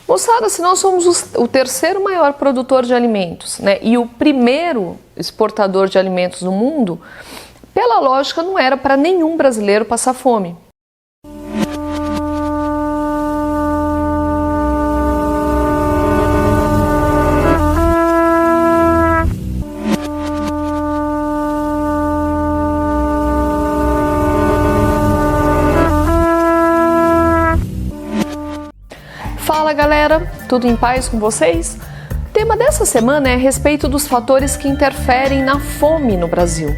Moçada, se nós somos o terceiro maior produtor de alimentos, né, e o primeiro exportador de alimentos no mundo, pela lógica não era para nenhum brasileiro passar fome. Fala galera, tudo em paz com vocês? O tema dessa semana é a respeito dos fatores que interferem na fome no Brasil.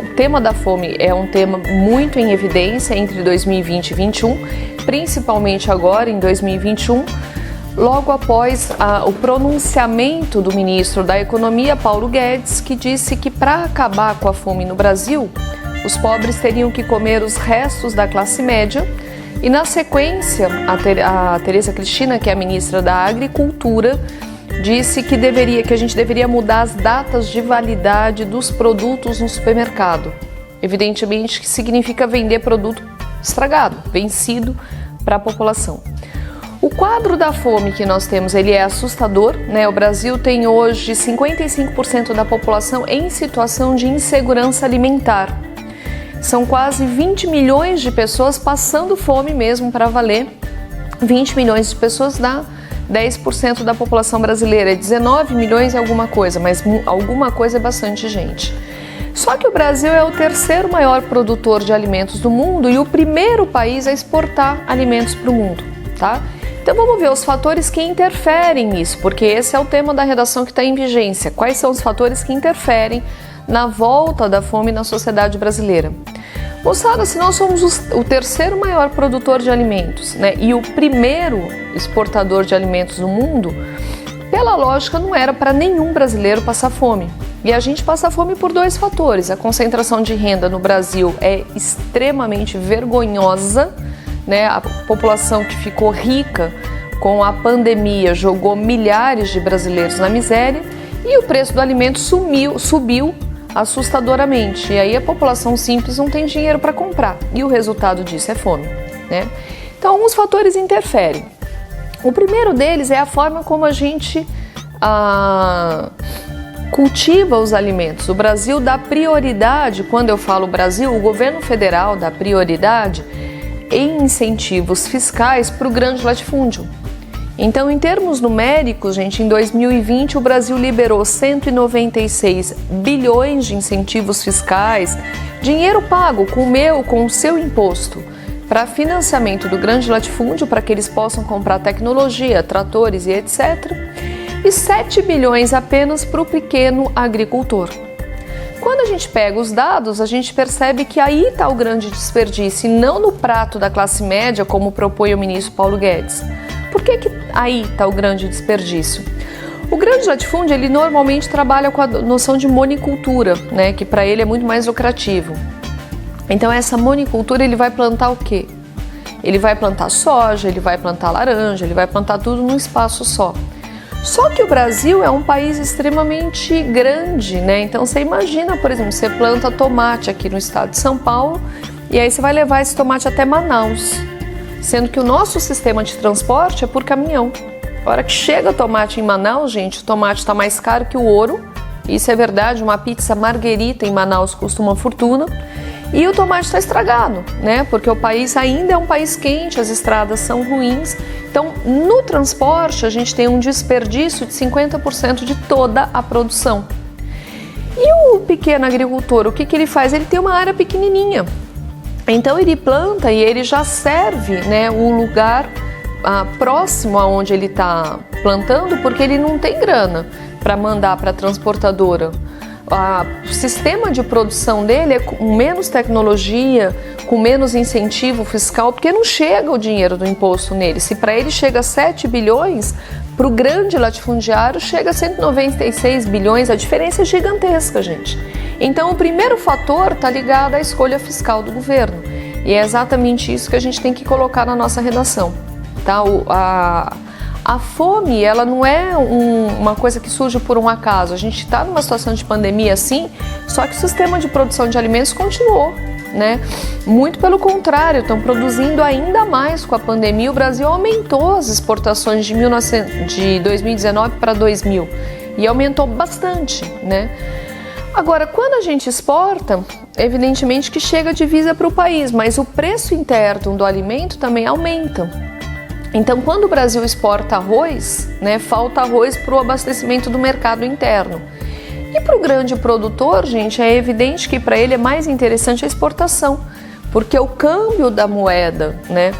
O tema da fome é um tema muito em evidência entre 2020 e 2021, principalmente agora em 2021, logo após o pronunciamento do ministro da Economia, Paulo Guedes, que disse que para acabar com a fome no Brasil, os pobres teriam que comer os restos da classe média. E na sequência, a Tereza Cristina, que é a ministra da Agricultura, disse que a gente deveria mudar as datas de validade dos produtos no supermercado. Evidentemente que significa vender produto estragado, vencido para a população. O quadro da fome que nós temos, ele é assustador, né? O Brasil tem hoje 55% da população em situação de insegurança alimentar. São quase 20 milhões de pessoas passando fome mesmo para valer. 20 milhões de pessoas dá 10% da população brasileira. É 19 milhões e alguma coisa, mas alguma coisa é bastante gente. Só que o Brasil é o terceiro maior produtor de alimentos do mundo e o primeiro país a exportar alimentos para o mundo, tá? Então vamos ver os fatores que interferem nisso, porque esse é o tema da redação que está em vigência. Quais são os fatores que interferem na volta da fome na sociedade brasileira? Moçada, se nós somos o terceiro maior produtor de alimentos, né, e o primeiro exportador de alimentos no mundo, pela lógica não era para nenhum brasileiro passar fome. E a gente passa fome por dois fatores. A concentração de renda no Brasil é extremamente vergonhosa, né? A população que ficou rica com a pandemia jogou milhares de brasileiros na miséria e o preço do alimento subiu assustadoramente, e aí a população simples não tem dinheiro para comprar, e o resultado disso é fome, né? Então, alguns fatores interferem. O primeiro deles é a forma como a gente cultiva os alimentos. O Brasil dá prioridade, quando eu falo Brasil, o governo federal dá prioridade em incentivos fiscais para o grande latifúndio. Então, em termos numéricos, gente, em 2020 o Brasil liberou 196 bilhões de incentivos fiscais, dinheiro pago com o seu imposto, para financiamento do grande latifúndio, para que eles possam comprar tecnologia, tratores e etc. E 7 bilhões apenas para o pequeno agricultor. Quando a gente pega os dados, a gente percebe que aí está o grande desperdício, e não no prato da classe média, como propõe o ministro Paulo Guedes. Por que aí está o grande desperdício? O grande latifúndio, ele normalmente trabalha com a noção de monicultura, né, que para ele é muito mais lucrativo. Então essa monicultura, ele vai plantar o quê? Ele vai plantar soja, ele vai plantar laranja, ele vai plantar tudo num espaço só. Só que o Brasil é um país extremamente grande, né? Então você imagina, por exemplo, você planta tomate aqui no estado de São Paulo e aí você vai levar esse tomate até Manaus, sendo que o nosso sistema de transporte é por caminhão. A hora que chega tomate em Manaus, gente, o tomate está mais caro que o ouro. Isso é verdade, uma pizza marguerita em Manaus custa uma fortuna. E o tomate está estragado, né? Porque o país ainda é um país quente, as estradas são ruins. Então, no transporte, a gente tem um desperdício de 50% de toda a produção. E o pequeno agricultor, o que ele faz? Ele tem uma área pequenininha. Então ele planta e ele já serve, né, o lugar próximo aonde ele está plantando, porque ele não tem grana para mandar para a transportadora. O sistema de produção dele é com menos tecnologia, com menos incentivo fiscal, porque não chega o dinheiro do imposto nele. Se para ele chega 7 bilhões, para o grande latifundiário chega a 196 bilhões, a diferença é gigantesca, gente. Então o primeiro fator está ligado à escolha fiscal do governo, e é exatamente isso que a gente tem que colocar na nossa redação, tá? A fome, ela não é uma coisa que surge por um acaso. A gente está numa situação de pandemia, sim, só que o sistema de produção de alimentos continuou. né? Muito pelo contrário, estão produzindo ainda mais com a pandemia. O Brasil aumentou as exportações de 2019 para 2000 e aumentou bastante, né? Agora, quando a gente exporta, evidentemente que chega a divisa para o país, mas o preço interno do alimento também aumenta. Então, quando o Brasil exporta arroz, né, falta arroz para o abastecimento do mercado interno. E para o grande produtor, gente, é evidente que para ele é mais interessante a exportação, porque o câmbio da moeda, né,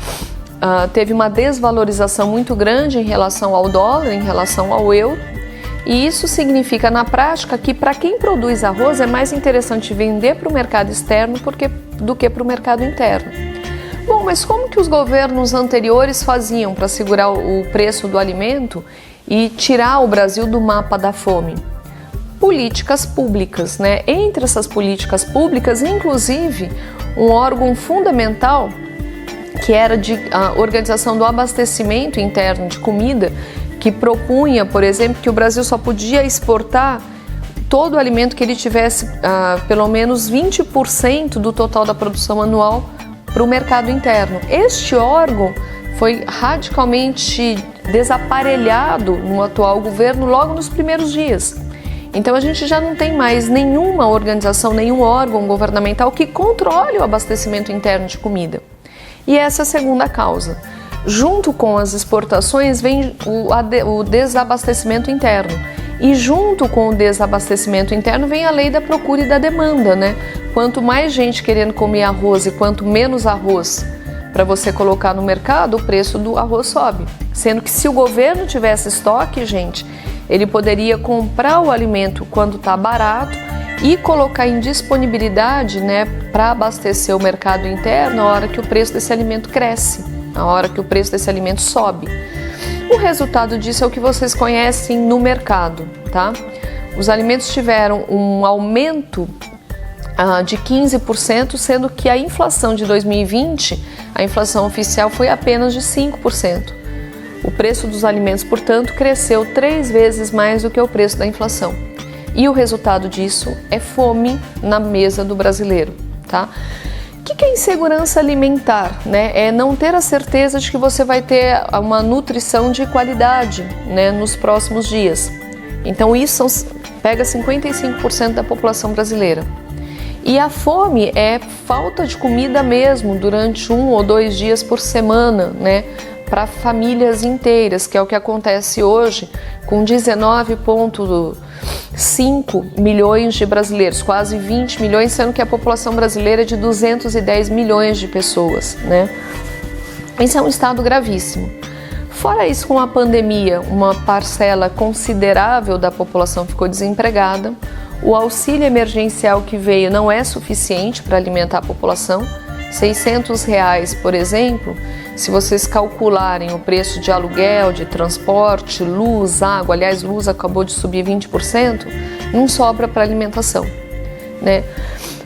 teve uma desvalorização muito grande em relação ao dólar, em relação ao euro, e isso significa na prática que para quem produz arroz é mais interessante vender para o mercado externo do que para o mercado interno. Bom, mas como que os governos anteriores faziam para segurar o preço do alimento e tirar o Brasil do mapa da fome? Políticas públicas, né? Entre essas políticas públicas, inclusive, um órgão fundamental que era a Organização do Abastecimento Interno de Comida, que propunha, por exemplo, que o Brasil só podia exportar todo o alimento que ele tivesse pelo menos 20% do total da produção anual para o mercado interno. Este órgão foi radicalmente desaparelhado no atual governo logo nos primeiros dias. Então a gente já não tem mais nenhuma organização, nenhum órgão governamental que controle o abastecimento interno de comida. E essa é a segunda causa. Junto com as exportações vem o desabastecimento interno. E junto com o desabastecimento interno vem a lei da procura e da demanda, né? Quanto mais gente querendo comer arroz e quanto menos arroz para você colocar no mercado, o preço do arroz sobe. Sendo que se o governo tivesse estoque, gente, ele poderia comprar o alimento quando está barato e colocar em disponibilidade, né, para abastecer o mercado interno na hora que o preço desse alimento cresce, na hora que o preço desse alimento sobe. O resultado disso é o que vocês conhecem no mercado, tá? Os alimentos tiveram um aumento de 15%, sendo que a inflação de 2020, a inflação oficial foi apenas de 5%. O preço dos alimentos, portanto, cresceu 3 vezes mais do que o preço da inflação. E o resultado disso é fome na mesa do brasileiro, tá? O que é insegurança alimentar, né? É não ter a certeza de que você vai ter uma nutrição de qualidade, né, nos próximos dias. Então isso pega 55% da população brasileira. E a fome é falta de comida mesmo durante 1 ou 2 dias por semana, né? Para famílias inteiras, que é o que acontece hoje com 19,5 milhões de brasileiros, quase 20 milhões, sendo que a população brasileira é de 210 milhões de pessoas, né? Esse é um estado gravíssimo. Fora isso, com a pandemia, uma parcela considerável da população ficou desempregada, o auxílio emergencial que veio não é suficiente para alimentar a população. R$600, por exemplo, se vocês calcularem o preço de aluguel, de transporte, luz, água, aliás, luz acabou de subir 20%, não sobra para alimentação, né?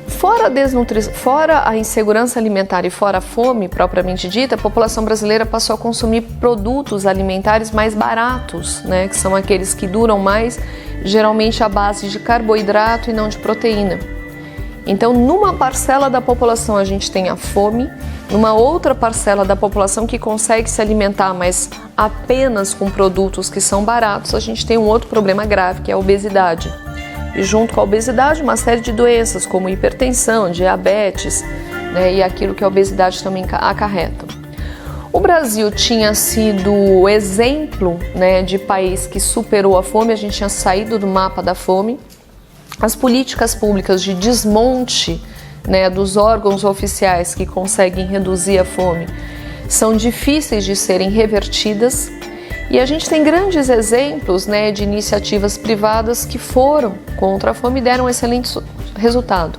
Fora a insegurança alimentar e fora a fome propriamente dita, a população brasileira passou a consumir produtos alimentares mais baratos, né? Que são aqueles que duram mais, geralmente à base de carboidrato e não de proteína. Então, numa parcela da população a gente tem a fome, numa outra parcela da população que consegue se alimentar, mas apenas com produtos que são baratos, a gente tem um outro problema grave, que é a obesidade. E junto com a obesidade, uma série de doenças, como hipertensão, diabetes, né, e aquilo que a obesidade também acarreta. O Brasil tinha sido exemplo, né, de país que superou a fome, a gente tinha saído do mapa da fome. As políticas públicas de desmonte, né, dos órgãos oficiais que conseguem reduzir a fome são difíceis de serem revertidas e a gente tem grandes exemplos, né, de iniciativas privadas que foram contra a fome e deram um excelente resultado.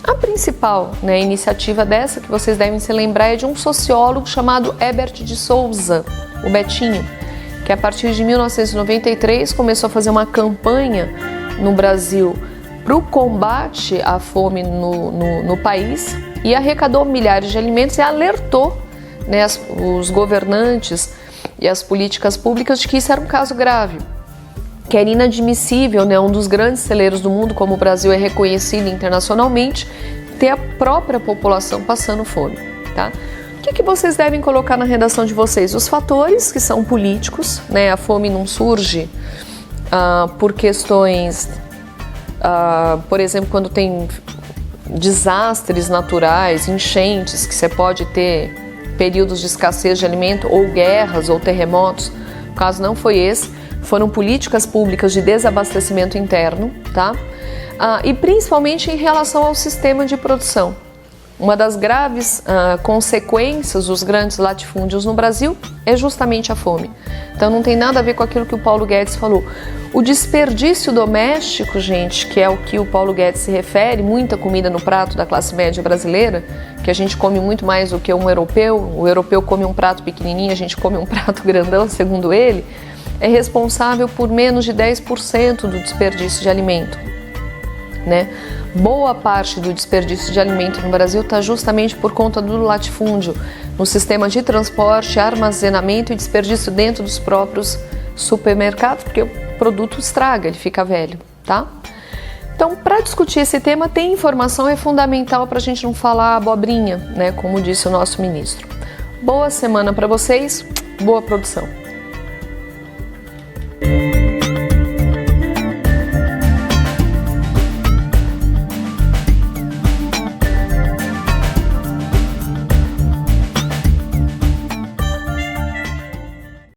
A principal, né, iniciativa dessa que vocês devem se lembrar é de um sociólogo chamado Herbert de Souza, o Betinho, que a partir de 1993 começou a fazer uma campanha no Brasil para o combate à fome no país e arrecadou milhares de alimentos e alertou, né, os governantes e as políticas públicas de que isso era um caso grave, que era inadmissível, né, um dos grandes celeiros do mundo, como o Brasil é reconhecido internacionalmente, ter a própria população passando fome, tá? O que vocês devem colocar na redação de vocês? Os fatores que são políticos, né? A fome não surge por questões, por exemplo, quando tem desastres naturais, enchentes, que você pode ter períodos de escassez de alimento, ou guerras, ou terremotos. O caso não foi esse, foram políticas públicas de desabastecimento interno, tá? E principalmente em relação ao sistema de produção. Uma das graves consequências dos grandes latifúndios no Brasil é justamente a fome. Então não tem nada a ver com aquilo que o Paulo Guedes falou. O desperdício doméstico, gente, que é o que o Paulo Guedes se refere, muita comida no prato da classe média brasileira, que a gente come muito mais do que um europeu, o europeu come um prato pequenininho, a gente come um prato grandão, segundo ele, é responsável por menos de 10% do desperdício de alimento, né? Boa parte do desperdício de alimento no Brasil está justamente por conta do latifúndio, no sistema de transporte, armazenamento e desperdício dentro dos próprios supermercados, porque o produto estraga, ele fica velho, tá? Então, para discutir esse tema, ter informação é fundamental para a gente não falar abobrinha, né? Como disse o nosso ministro. Boa semana para vocês, boa produção.